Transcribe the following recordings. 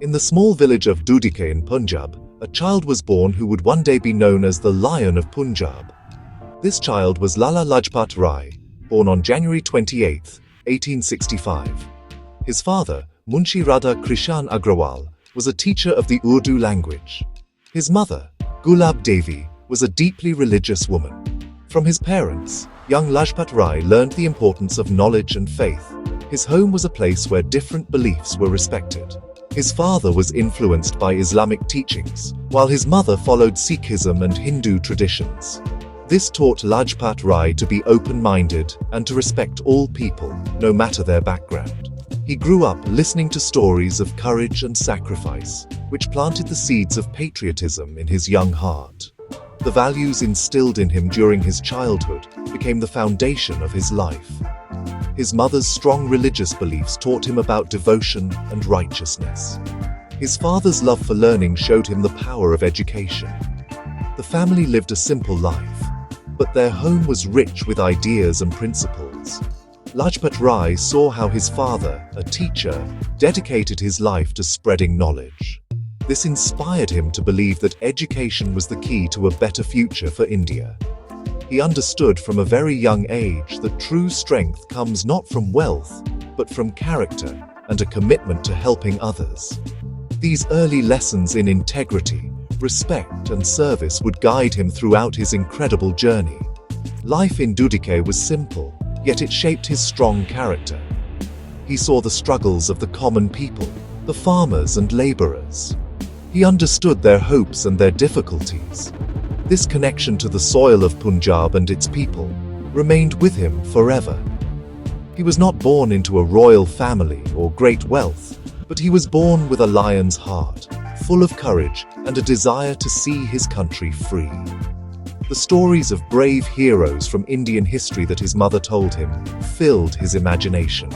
In the small village of Dudike in Punjab, a child was born who would one day be known as the Lion of Punjab. This child was Lala Lajpat Rai, born on January 28, 1865. His father, Munshi Radha Krishan Agrawal, was a teacher of the Urdu language. His mother, Gulab Devi, was a deeply religious woman. From his parents, young Lajpat Rai learned the importance of knowledge and faith. His home was a place where different beliefs were respected. His father was influenced by Islamic teachings, while his mother followed Sikhism and Hindu traditions. This taught Lajpat Rai to be open-minded and to respect all people, no matter their background. He grew up listening to stories of courage and sacrifice, which planted the seeds of patriotism in his young heart. The values instilled in him during his childhood became the foundation of his life. His mother's strong religious beliefs taught him about devotion and righteousness. His father's love for learning showed him the power of education. The family lived a simple life, but their home was rich with ideas and principles. Lajpat Rai saw how his father, a teacher, dedicated his life to spreading knowledge. This inspired him to believe that education was the key to a better future for India. He understood from a very young age that true strength comes not from wealth, but from character and a commitment to helping others. These early lessons in integrity, respect, and service would guide him throughout his incredible journey. Life in Dudike was simple, yet it shaped his strong character. He saw the struggles of the common people, the farmers and laborers. He understood their hopes and their difficulties. This connection to the soil of Punjab and its people remained with him forever. He was not born into a royal family or great wealth, but he was born with a lion's heart, full of courage and a desire to see his country free. The stories of brave heroes from Indian history that his mother told him filled his imagination.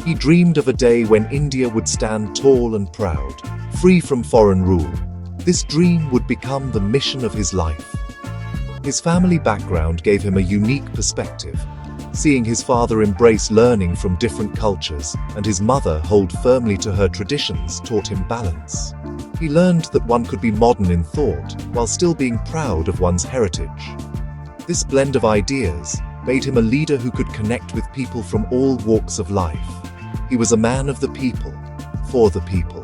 He dreamed of a day when India would stand tall and proud, free from foreign rule. This dream would become the mission of his life. His family background gave him a unique perspective. Seeing his father embrace learning from different cultures and his mother hold firmly to her traditions taught him balance. He learned that one could be modern in thought while still being proud of one's heritage. This blend of ideas made him a leader who could connect with people from all walks of life. He was a man of the people, for the people.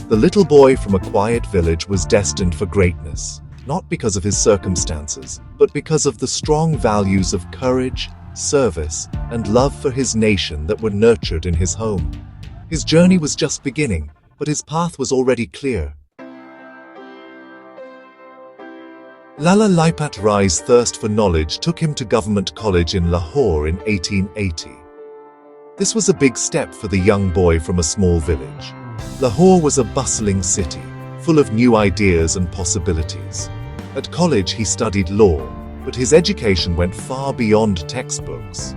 The little boy from a quiet village was destined for greatness, not because of his circumstances, but because of the strong values of courage, service, and love for his nation that were nurtured in his home. His journey was just beginning, but his path was already clear. Lala Lajpat Rai's thirst for knowledge took him to Government College in Lahore in 1880. This was a big step for the young boy from a small village. Lahore was a bustling city, full of new ideas and possibilities. At college he studied law, but his education went far beyond textbooks.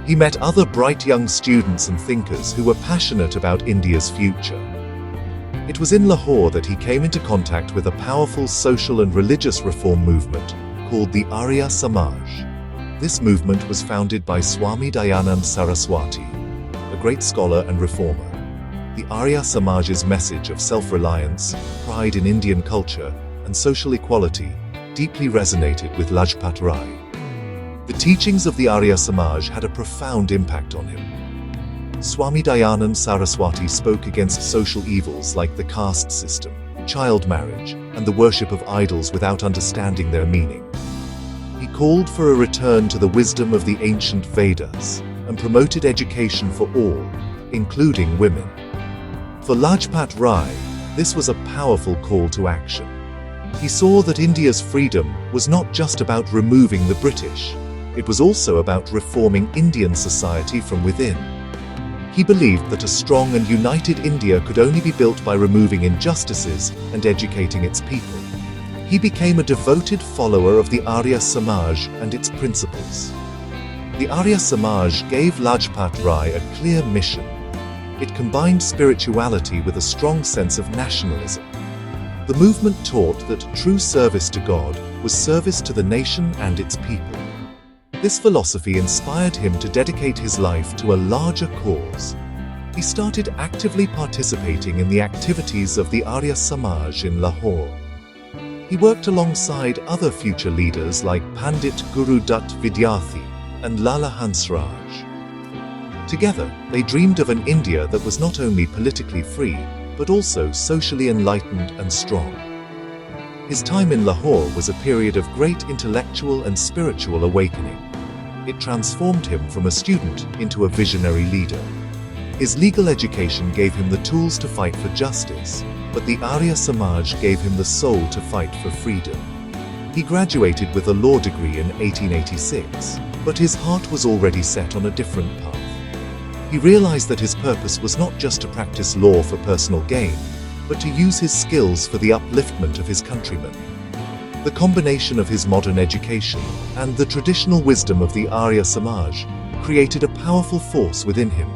He met other bright young students and thinkers who were passionate about India's future. It was in Lahore that he came into contact with a powerful social and religious reform movement called the Arya Samaj. This movement was founded by Swami Dayanand Saraswati, a great scholar and reformer. The Arya Samaj's message of self-reliance, pride in Indian culture, and social equality deeply resonated with Lajpat Rai. The teachings of the Arya Samaj had a profound impact on him. Swami Dayanand Saraswati spoke against social evils like the caste system, child marriage, and the worship of idols without understanding their meaning. He called for a return to the wisdom of the ancient Vedas and promoted education for all, including women. For Lajpat Rai, this was a powerful call to action. He saw that India's freedom was not just about removing the British, it was also about reforming Indian society from within. He believed that a strong and united India could only be built by removing injustices and educating its people. He became a devoted follower of the Arya Samaj and its principles. The Arya Samaj gave Lajpat Rai a clear mission. It combined spirituality with a strong sense of nationalism. The movement taught that true service to God was service to the nation and its people. This philosophy inspired him to dedicate his life to a larger cause. He started actively participating in the activities of the Arya Samaj in Lahore. He worked alongside other future leaders like Pandit Guru Dutt Vidyarthi and Lala Hansraj. Together, they dreamed of an India that was not only politically free, but also socially enlightened and strong. His time in Lahore was a period of great intellectual and spiritual awakening. It transformed him from a student into a visionary leader. His legal education gave him the tools to fight for justice, but the Arya Samaj gave him the soul to fight for freedom. He graduated with a law degree in 1886, but his heart was already set on a different path. He realized that his purpose was not just to practice law for personal gain, but to use his skills for the upliftment of his countrymen. The combination of his modern education and the traditional wisdom of the Arya Samaj created a powerful force within him.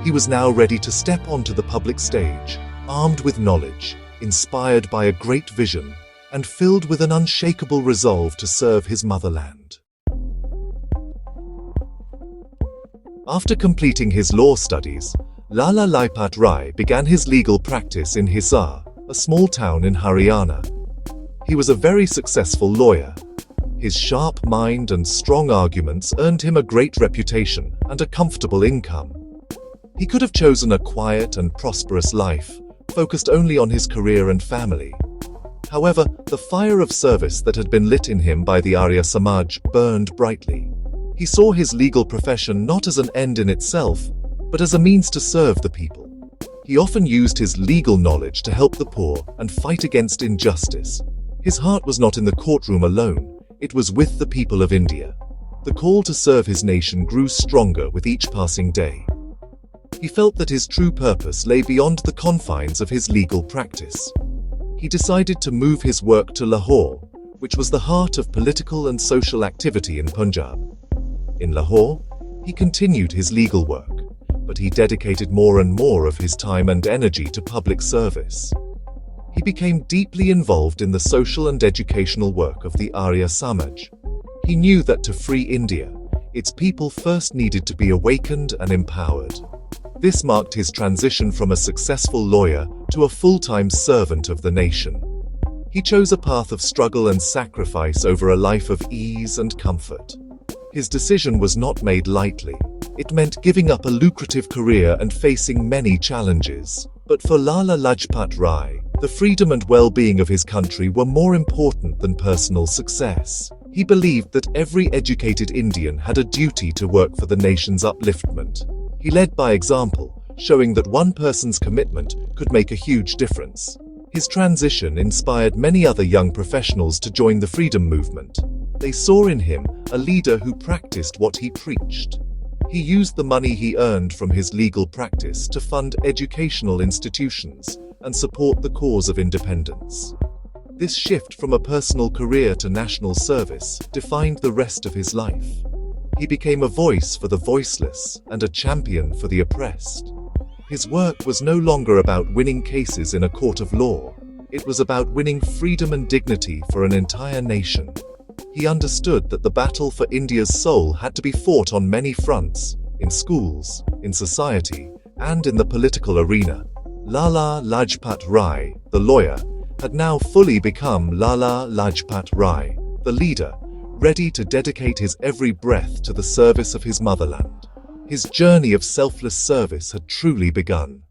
He was now ready to step onto the public stage, armed with knowledge, inspired by a great vision, and filled with an unshakable resolve to serve his motherland. After completing his law studies, Lala Lajpat Rai began his legal practice in Hisar, a small town in Haryana. He was a very successful lawyer. His sharp mind and strong arguments earned him a great reputation and a comfortable income. He could have chosen a quiet and prosperous life, focused only on his career and family. However, the fire of service that had been lit in him by the Arya Samaj burned brightly. He saw his legal profession not as an end in itself, but as a means to serve the people. He often used his legal knowledge to help the poor and fight against injustice. His heart was not in the courtroom alone, it was with the people of India. The call to serve his nation grew stronger with each passing day. He felt that his true purpose lay beyond the confines of his legal practice. He decided to move his work to Lahore, which was the heart of political and social activity in Punjab. In Lahore, he continued his legal work, but he dedicated more and more of his time and energy to public service. He became deeply involved in the social and educational work of the Arya Samaj. He knew that to free India, its people first needed to be awakened and empowered. This marked his transition from a successful lawyer to a full-time servant of the nation. He chose a path of struggle and sacrifice over a life of ease and comfort. His decision was not made lightly. It meant giving up a lucrative career and facing many challenges. But for Lala Lajpat Rai, the freedom and well-being of his country were more important than personal success. He believed that every educated Indian had a duty to work for the nation's upliftment. He led by example, showing that one person's commitment could make a huge difference. His transition inspired many other young professionals to join the freedom movement. They saw in him a leader who practiced what he preached. He used the money he earned from his legal practice to fund educational institutions and support the cause of independence. This shift from a personal career to national service defined the rest of his life. He became a voice for the voiceless and a champion for the oppressed. His work was no longer about winning cases in a court of law. It was about winning freedom and dignity for an entire nation. He understood that the battle for India's soul had to be fought on many fronts, in schools, in society, and in the political arena. Lala Lajpat Rai, the lawyer, had now fully become Lala Lajpat Rai, the leader, ready to dedicate his every breath to the service of his motherland. His journey of selfless service had truly begun.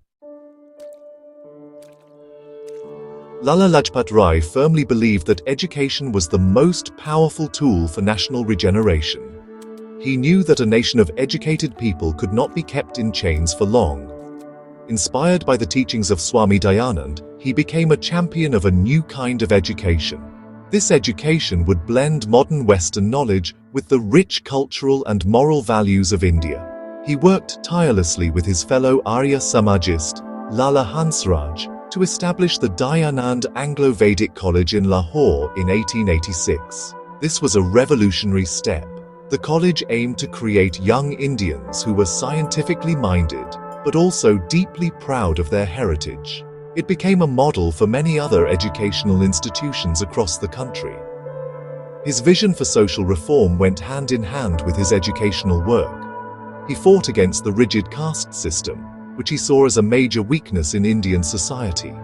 Lala Lajpat Rai firmly believed that education was the most powerful tool for national regeneration. He knew that a nation of educated people could not be kept in chains for long. Inspired by the teachings of Swami Dayanand, he became a champion of a new kind of education. This education would blend modern Western knowledge with the rich cultural and moral values of India. He worked tirelessly with his fellow Arya Samajist, Lala Hansraj, to establish the Dayanand Anglo-Vedic College in Lahore in 1886. This was a revolutionary step. The college aimed to create young Indians who were scientifically minded, but also deeply proud of their heritage. It became a model for many other educational institutions across the country. His vision for social reform went hand in hand with his educational work. He fought against the rigid caste system, which he saw as a major weakness in Indian society.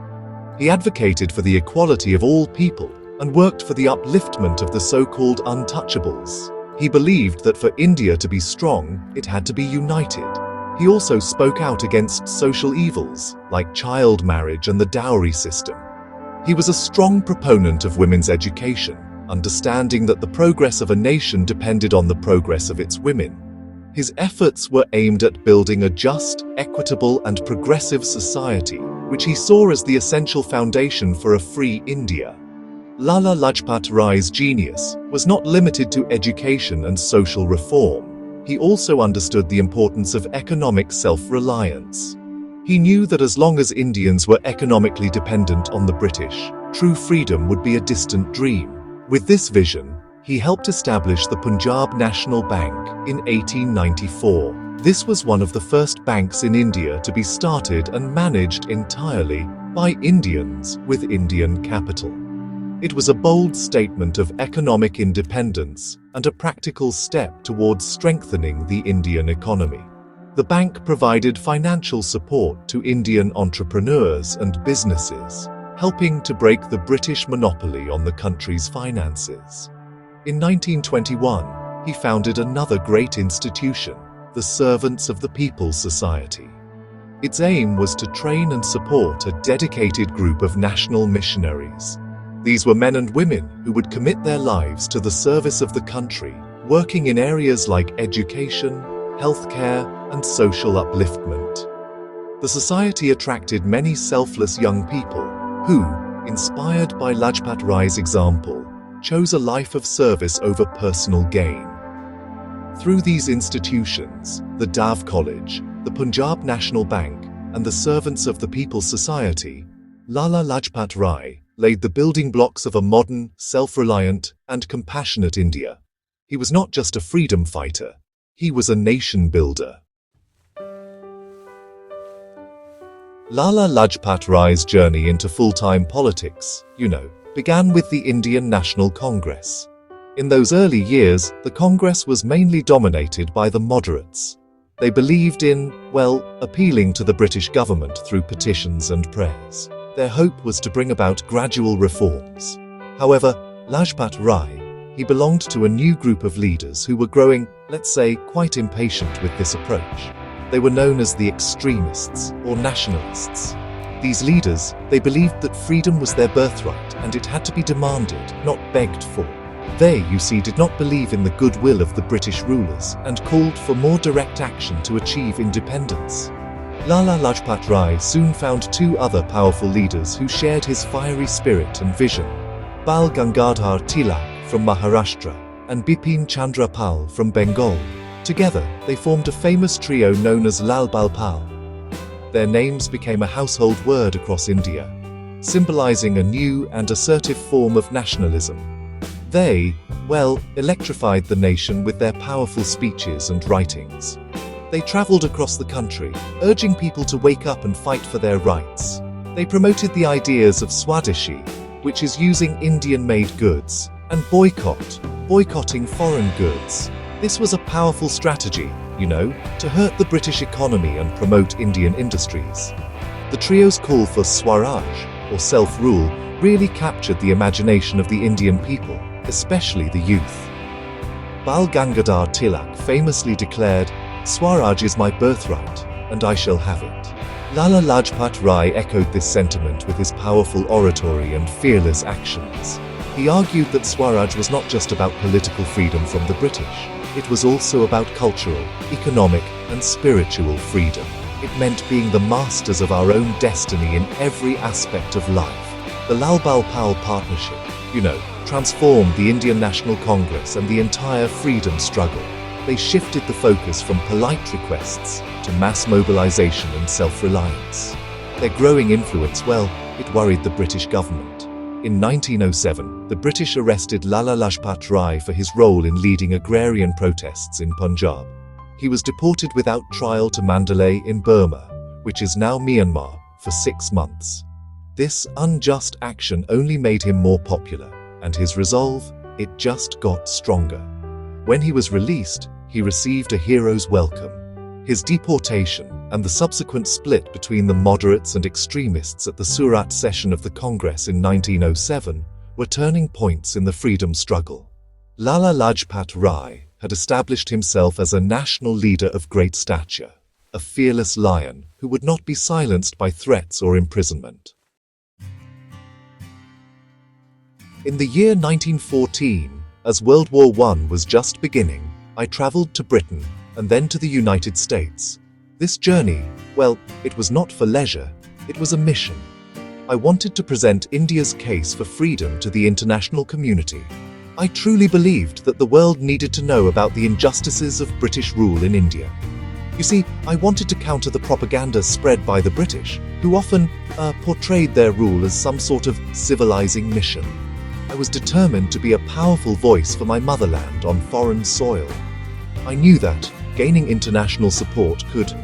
He advocated for the equality of all people and worked for the upliftment of the so-called untouchables. He believed that for India to be strong, it had to be united. He also spoke out against social evils, like child marriage and the dowry system. He was a strong proponent of women's education, understanding that the progress of a nation depended on the progress of its women. His efforts were aimed at building a just, equitable, and progressive society, which he saw as the essential foundation for a free India. Lala Lajpat Rai's genius was not limited to education and social reform. He also understood the importance of economic self-reliance. He knew that as long as Indians were economically dependent on the British, true freedom would be a distant dream. With this vision, he helped establish the Punjab National Bank in 1894. This was one of the first banks in India to be started and managed entirely by Indians with Indian capital. It was a bold statement of economic independence and a practical step towards strengthening the Indian economy. The bank provided financial support to Indian entrepreneurs and businesses, helping to break the British monopoly on the country's finances. In 1921, he founded another great institution, the Servants of the People Society. Its aim was to train and support a dedicated group of national missionaries. These were men and women who would commit their lives to the service of the country, working in areas like education, healthcare, and social upliftment. The society attracted many selfless young people who, inspired by Lajpat Rai's example, chose a life of service over personal gain. Through these institutions, the Dav College, the Punjab National Bank, and the Servants of the People Society, Lala Lajpat Rai laid the building blocks of a modern, self-reliant, and compassionate India. He was not just a freedom fighter, he was a nation builder. Lala Lajpat Rai's journey into full-time politics, began with the Indian National Congress. In those early years, the Congress was mainly dominated by the moderates. They believed in, appealing to the British government through petitions and prayers. Their hope was to bring about gradual reforms. However, Lajpat Rai, he belonged to a new group of leaders who were growing, quite impatient with this approach. They were known as the extremists or nationalists. These leaders, they believed that freedom was their birthright and it had to be demanded, not begged for. They, did not believe in the goodwill of the British rulers and called for more direct action to achieve independence. Lala Lajpat Rai soon found two other powerful leaders who shared his fiery spirit and vision. Bal Gangadhar Tilak from Maharashtra and Bipin Chandra Pal from Bengal. Together, they formed a famous trio known as Lal Bal Pal. Their names became a household word across India, symbolizing a new and assertive form of nationalism. They, electrified the nation with their powerful speeches and writings. They traveled across the country, urging people to wake up and fight for their rights. They promoted the ideas of Swadeshi, which is using Indian-made goods, and boycotting foreign goods. This was a powerful strategy, to hurt the British economy and promote Indian industries. The trio's call for Swaraj, or self-rule, really captured the imagination of the Indian people, especially the youth. Bal Gangadhar Tilak famously declared, "Swaraj is my birthright, and I shall have it." Lala Lajpat Rai echoed this sentiment with his powerful oratory and fearless actions. He argued that Swaraj was not just about political freedom from the British. It was also about cultural, economic, and spiritual freedom. It meant being the masters of our own destiny in every aspect of life. The Lal Bal Pal partnership, transformed the Indian National Congress and the entire freedom struggle. They shifted the focus from polite requests to mass mobilization and self-reliance. Their growing influence, it worried the British government. In 1907, the British arrested Lala Lajpat Rai for his role in leading agrarian protests in Punjab. He was deported without trial to Mandalay in Burma, which is now Myanmar, for 6 months. This unjust action only made him more popular, and his resolve, it just got stronger. When he was released, he received a hero's welcome. His deportation and the subsequent split between the moderates and extremists at the Surat session of the Congress in 1907 were turning points in the freedom struggle. Lala Lajpat Rai had established himself as a national leader of great stature, a fearless lion who would not be silenced by threats or imprisonment. In the year 1914, as World War I was just beginning, I traveled to Britain and then to the United States. This journey, well, it was not for leisure, it was a mission. I wanted to present India's case for freedom to the international community. I truly believed that the world needed to know about the injustices of British rule in India. You see, I wanted to counter the propaganda spread by the British, who often portrayed their rule as some sort of civilizing mission. I was determined to be a powerful voice for my motherland on foreign soil. I knew that gaining international support could,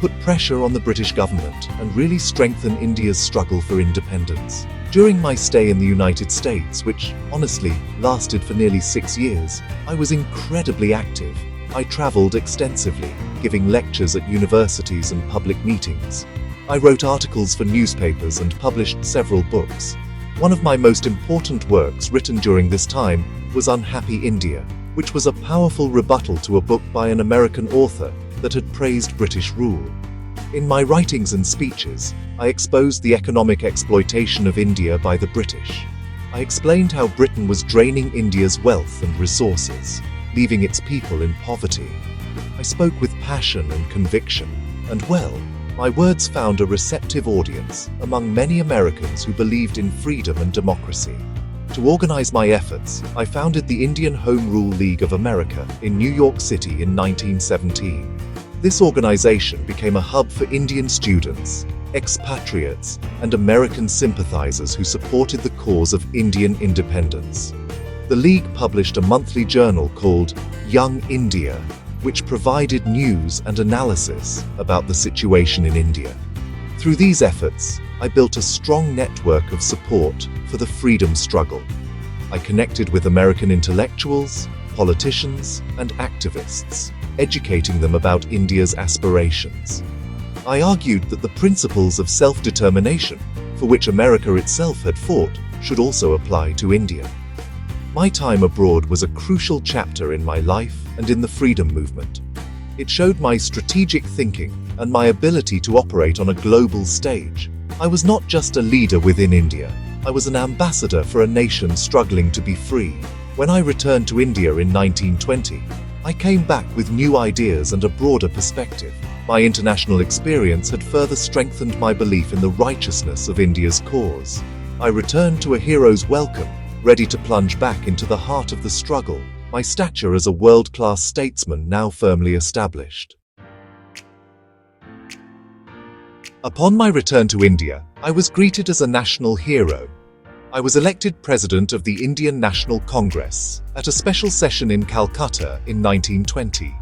put pressure on the British government and really strengthen India's struggle for independence. During my stay in the United States, which honestly lasted for nearly 6 years, I was incredibly active. I traveled extensively, giving lectures at universities and public meetings. I wrote articles for newspapers and published several books. One of my most important works written during this time was Unhappy India, which was a powerful rebuttal to a book by an American author that had praised British rule. In my writings and speeches, I exposed the economic exploitation of India by the British. I explained how Britain was draining India's wealth and resources, leaving its people in poverty. I spoke with passion and conviction, and my words found a receptive audience among many Americans who believed in freedom and democracy. To organize my efforts, I founded the Indian Home Rule League of America in New York City in 1917. This organization became a hub for Indian students, expatriates, and American sympathizers who supported the cause of Indian independence. The League published a monthly journal called Young India, which provided news and analysis about the situation in India. Through these efforts, I built a strong network of support for the freedom struggle. I connected with American intellectuals, politicians, and activists, educating them about India's aspirations. I argued that the principles of self-determination, for which America itself had fought, should also apply to India. My time abroad was a crucial chapter in my life and in the freedom movement. It showed my strategic thinking and my ability to operate on a global stage. I was not just a leader within India, I was an ambassador for a nation struggling to be free. When I returned to India in 1920, I came back with new ideas and a broader perspective. My international experience had further strengthened my belief in the righteousness of India's cause. I returned to a hero's welcome, ready to plunge back into the heart of the struggle, my stature as a world-class statesman now firmly established. Upon my return to India, I was greeted as a national hero. I was elected president of the Indian National Congress at a special session in Calcutta in 1920.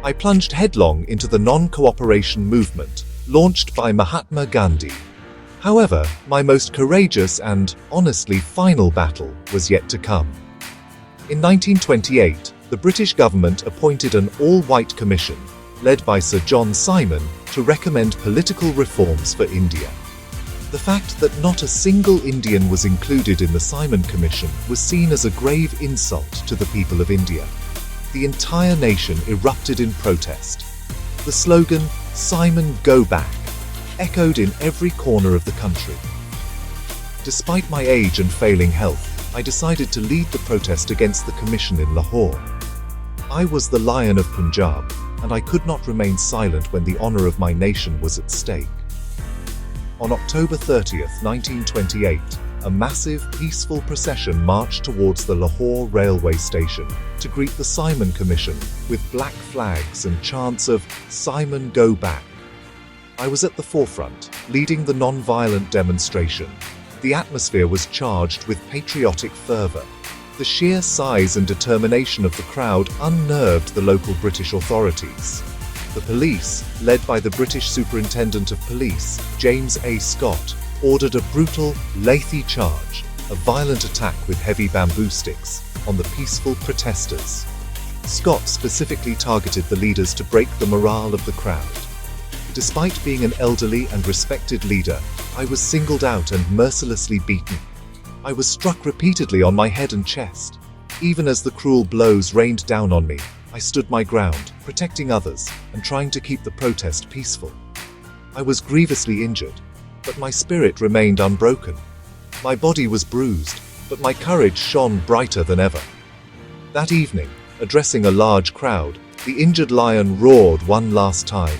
I plunged headlong into the non-cooperation movement launched by Mahatma Gandhi. However, my most courageous and, honestly, final battle was yet to come. In 1928, the British government appointed an all-white commission, led by Sir John Simon, to recommend political reforms for India. The fact that not a single Indian was included in the Simon Commission was seen as a grave insult to the people of India. The entire nation erupted in protest. The slogan, "Simon, go back," echoed in every corner of the country. Despite my age and failing health, I decided to lead the protest against the commission in Lahore. I was the Lion of Punjab, and I could not remain silent when the honor of my nation was at stake. On October 30th, 1928, a massive, peaceful procession marched towards the Lahore railway station to greet the Simon Commission with black flags and chants of "Simon, go back." I was at the forefront, leading the non-violent demonstration. The atmosphere was charged with patriotic fervor. The sheer size and determination of the crowd unnerved the local British authorities. The police, led by the British Superintendent of Police, James A. Scott, ordered a brutal, lathi charge, a violent attack with heavy bamboo sticks, on the peaceful protesters. Scott specifically targeted the leaders to break the morale of the crowd. Despite being an elderly and respected leader, I was singled out and mercilessly beaten. I was struck repeatedly on my head and chest. Even as the cruel blows rained down on me, I stood my ground, protecting others and trying to keep the protest peaceful. I was grievously injured, but my spirit remained unbroken. My body was bruised, but my courage shone brighter than ever. That evening, addressing a large crowd, the injured lion roared one last time.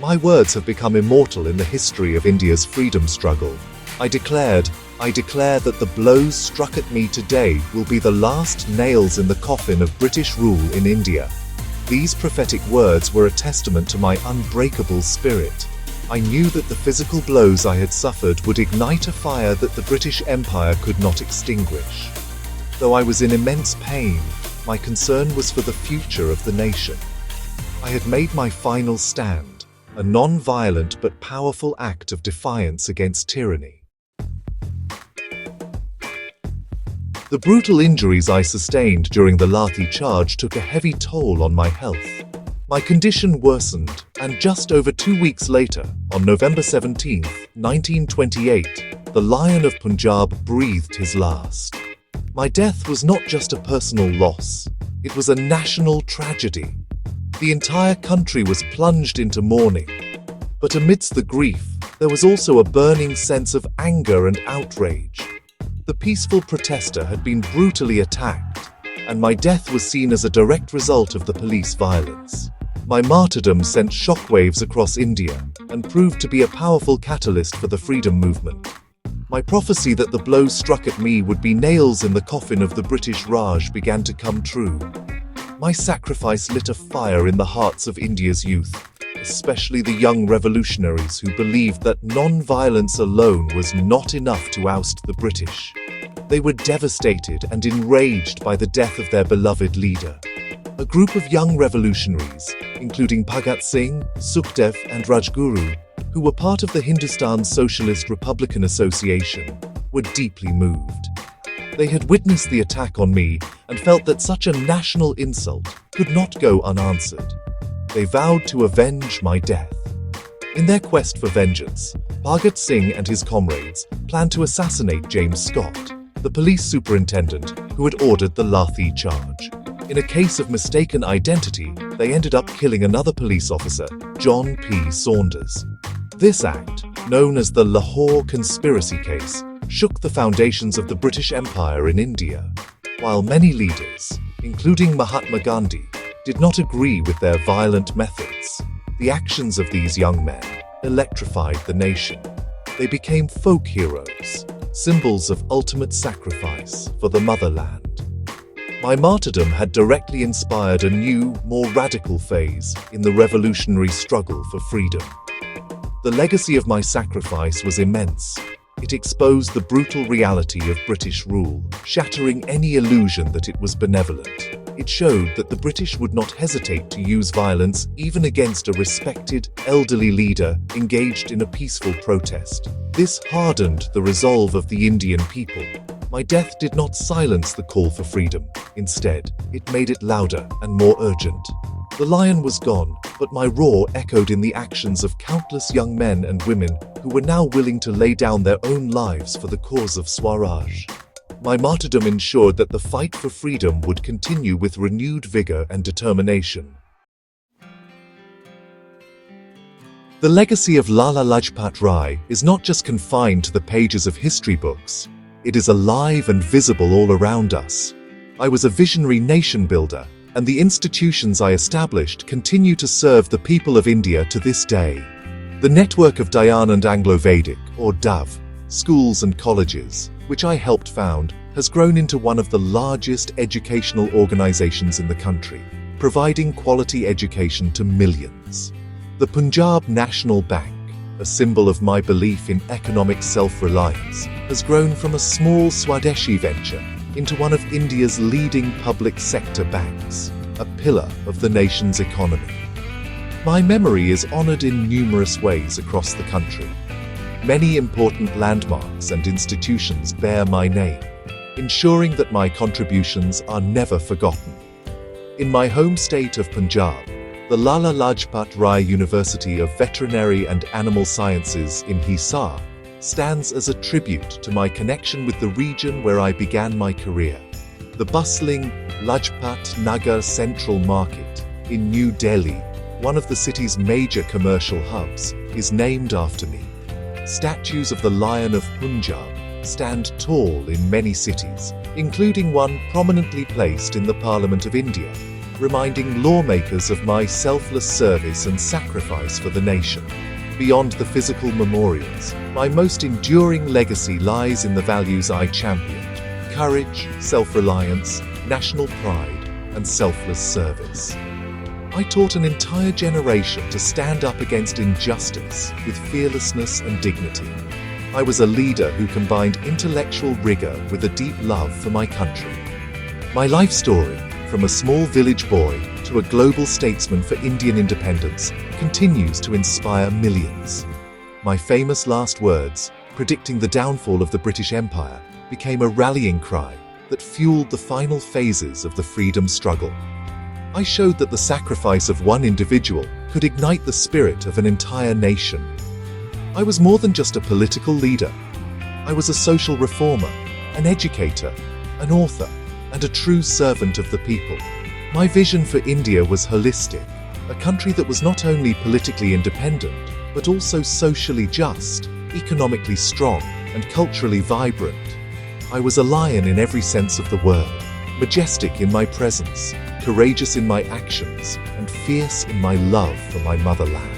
My words have become immortal in the history of India's freedom struggle. I declare that the blows struck at me today will be the last nails in the coffin of British rule in India. These prophetic words were a testament to my unbreakable spirit. I knew that the physical blows I had suffered would ignite a fire that the British Empire could not extinguish. Though I was in immense pain, my concern was for the future of the nation. I had made my final stand, a non-violent but powerful act of defiance against tyranny. The brutal injuries I sustained during the Lathi charge took a heavy toll on my health. My condition worsened, and just over 2 weeks later, on November 17, 1928, the Lion of Punjab breathed his last. My death was not just a personal loss, it was a national tragedy. The entire country was plunged into mourning. But amidst the grief, there was also a burning sense of anger and outrage. The peaceful protester had been brutally attacked, and my death was seen as a direct result of the police violence. My martyrdom sent shockwaves across India and proved to be a powerful catalyst for the freedom movement. My prophecy that the blows struck at me would be nails in the coffin of the British Raj began to come true. My sacrifice lit a fire in the hearts of India's youth, especially the young revolutionaries who believed that non-violence alone was not enough to oust the British. They were devastated and enraged by the death of their beloved leader. A group of young revolutionaries, including Bhagat Singh, Sukhdev and Rajguru, who were part of the Hindustan Socialist Republican Association, were deeply moved. They had witnessed the attack on me and felt that such a national insult could not go unanswered. They vowed to avenge my death. In their quest for vengeance, Bhagat Singh and his comrades planned to assassinate James Scott, the police superintendent who had ordered the Lathi charge. In a case of mistaken identity, they ended up killing another police officer, John P. Saunders. This act, known as the Lahore Conspiracy Case, shook the foundations of the British Empire in India. While many leaders, including Mahatma Gandhi, did not agree with their violent methods, the actions of these young men electrified the nation. They became folk heroes, symbols of ultimate sacrifice for the motherland. My martyrdom had directly inspired a new, more radical phase in the revolutionary struggle for freedom. The legacy of my sacrifice was immense. It exposed the brutal reality of British rule, shattering any illusion that it was benevolent. It showed that the British would not hesitate to use violence even against a respected, elderly leader engaged in a peaceful protest. This hardened the resolve of the Indian people. My death did not silence the call for freedom. Instead, it made it louder and more urgent. The lion was gone, but my roar echoed in the actions of countless young men and women who were now willing to lay down their own lives for the cause of Swaraj. My martyrdom ensured that the fight for freedom would continue with renewed vigor and determination. The legacy of Lala Lajpat Rai is not just confined to the pages of history books. It is alive and visible all around us. I was a visionary nation builder, and the institutions I established continue to serve the people of India to this day. The network of Dayanand Anglo-Vedic, or DAV, schools and colleges, which I helped found, has grown into one of the largest educational organizations in the country, providing quality education to millions. The Punjab National Bank, a symbol of my belief in economic self-reliance, has grown from a small Swadeshi venture into one of India's leading public sector banks, a pillar of the nation's economy. My memory is honored in numerous ways across the country. Many important landmarks and institutions bear my name, ensuring that my contributions are never forgotten. In my home state of Punjab, the Lala Lajpat Rai University of Veterinary and Animal Sciences in Hisar stands as a tribute to my connection with the region where I began my career. The bustling Lajpat Nagar Central Market in New Delhi, one of the city's major commercial hubs, is named after me. Statues of the Lion of Punjab stand tall in many cities, including one prominently placed in the Parliament of India, reminding lawmakers of my selfless service and sacrifice for the nation. Beyond the physical memorials, my most enduring legacy lies in the values I championed: courage, self-reliance, national pride, and selfless service. I taught an entire generation to stand up against injustice with fearlessness and dignity. I was a leader who combined intellectual rigor with a deep love for my country. My life story, from a small village boy to a global statesman for Indian independence, continues to inspire millions. My famous last words, predicting the downfall of the British Empire, became a rallying cry that fueled the final phases of the freedom struggle. I showed that the sacrifice of one individual could ignite the spirit of an entire nation. I was more than just a political leader. I was a social reformer, an educator, an author, and a true servant of the people. My vision for India was holistic, a country that was not only politically independent, but also socially just, economically strong, and culturally vibrant. I was a lion in every sense of the word, majestic in my presence, courageous in my actions, and fierce in my love for my motherland.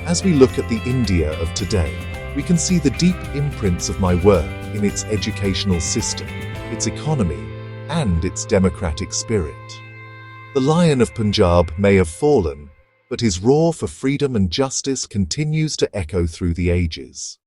As we look at the India of today, we can see the deep imprints of my work in its educational system, its economy, and its democratic spirit. The Lion of Punjab may have fallen, but his roar for freedom and justice continues to echo through the ages.